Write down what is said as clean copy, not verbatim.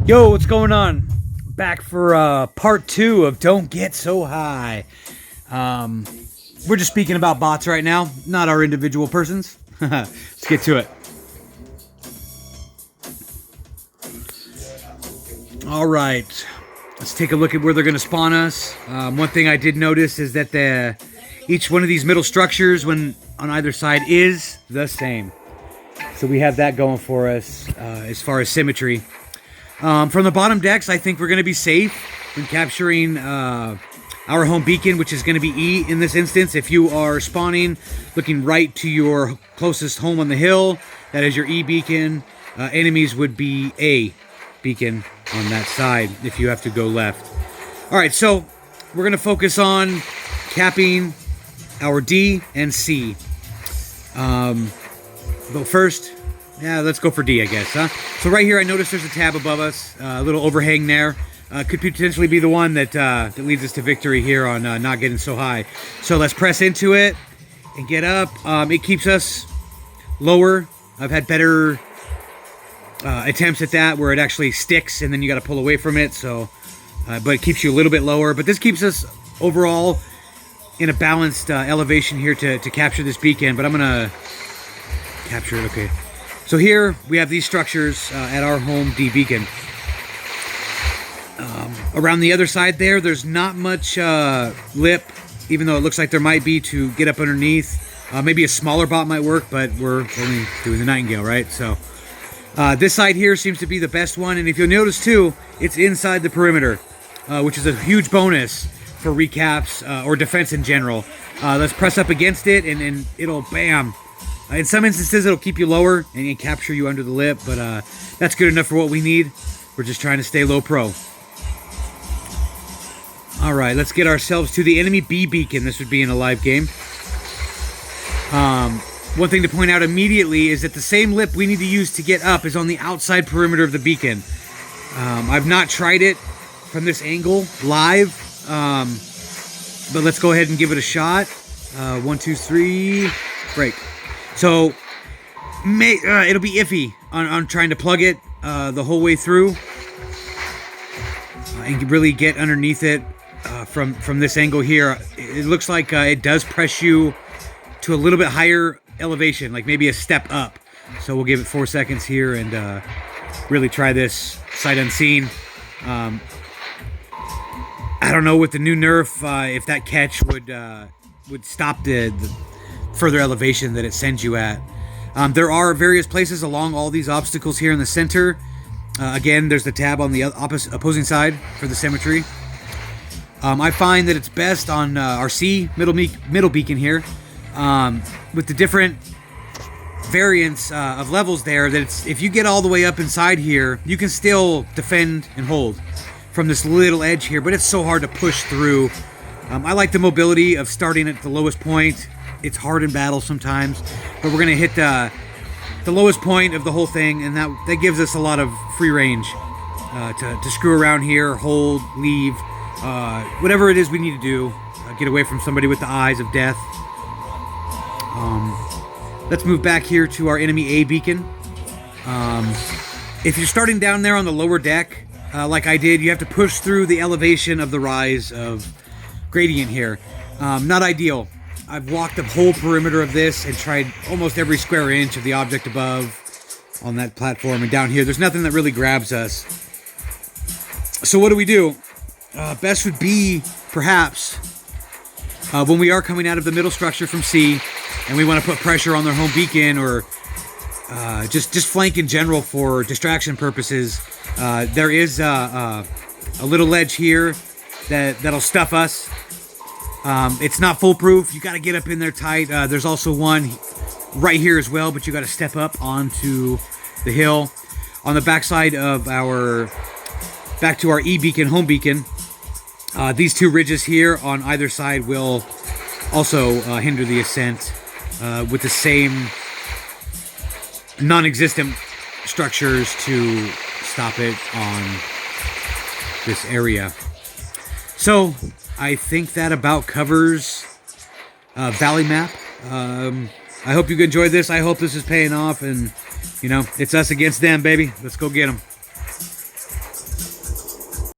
Yo, what's going on? Back for part 2 of Don't Get So High. We're just speaking about bots right now, not our individual persons. Let's get to it. All right, let's take a look at where they're going to spawn us. One thing I did notice is that each one of these middle structures, when on either side, is the same. So we have that going for us as far as symmetry. From the bottom decks, I think we're going to be safe when capturing our home beacon, which is going to be E in this instance. If you are spawning looking right to your closest home on the hill, that is your E beacon. Enemies would be A beacon on that side if you have to go left. All right, so we're going to focus on capping our D and C. But first, yeah, let's go for D, I guess, huh? So right here, I noticed there's a tab above us, a little overhang there. Could potentially be the one that leads us to victory here on not getting so high. So let's press into it and get up. It keeps us lower. I've had better attempts at that where it actually sticks and then you got to pull away from it. So, but it keeps you a little bit lower. But this keeps us overall in a balanced elevation here to capture this beacon. But I'm gonna capture it. Okay. So here we have these structures at our home D beacon. Around the other side there's not much lip, even though it looks like there might be to get up underneath. Maybe a smaller bot might work, but we're only doing the Nightingale, right? So this side here seems to be the best one. And if you'll notice too, it's inside the perimeter, which is a huge bonus for recaps or defense in general. Let's press up against it and it'll bam. In some instances, it'll keep you lower and capture you under the lip, but that's good enough for what we need. We're just trying to stay low pro. All right, let's get ourselves to the enemy B beacon. This would be in a live game. One thing to point out immediately is that the same lip we need to use to get up is on the outside perimeter of the beacon. I've not tried it from this angle live, but let's go ahead and give it a shot. 1, 2, 3, break. So it'll be iffy on trying to plug it the whole way through and really get underneath it from this angle here. It looks like it does press you to a little bit higher elevation, like maybe a step up. So we'll give it 4 seconds here and really try this sight unseen. I don't know with the new nerf if that catch would stop the further elevation that it sends you at. There are various places along all these obstacles here in the center. Again, there's the tab on the opposing side for the symmetry. I find that it's best on our C middle beacon here with the different variants of levels there, that it's, if you get all the way up inside here, you can still defend and hold from this little edge here, but it's so hard to push through. I like the mobility of starting at the lowest point. It's hard in battle sometimes, but we're going to hit the lowest point of the whole thing, and that gives us a lot of free range to screw around here, hold, leave, whatever it is we need to do, get away from somebody with the eyes of death. Let's move back here to our enemy A beacon. If you're starting down there on the lower deck, like I did, you have to push through the elevation of the rise of gradient here. Not ideal. I've walked the whole perimeter of this and tried almost every square inch of the object above on that platform, and down here there's nothing that really grabs us. So what do? Best would be perhaps when we are coming out of the middle structure from C and we want to put pressure on their home beacon, or just flank in general for distraction purposes. There is a little ledge here that'll stuff us. It's not foolproof. You got to get up in there tight. There's also one right here as well, but you got to step up onto the hill. On the backside of our back to our E-beacon, home beacon. These two ridges here on either side will also hinder the ascent with the same non-existent structures to stop it on this area. So I think that about covers Valley Map. I hope you enjoyed this. I hope this is paying off, and you know, it's us against them, baby. Let's go get them.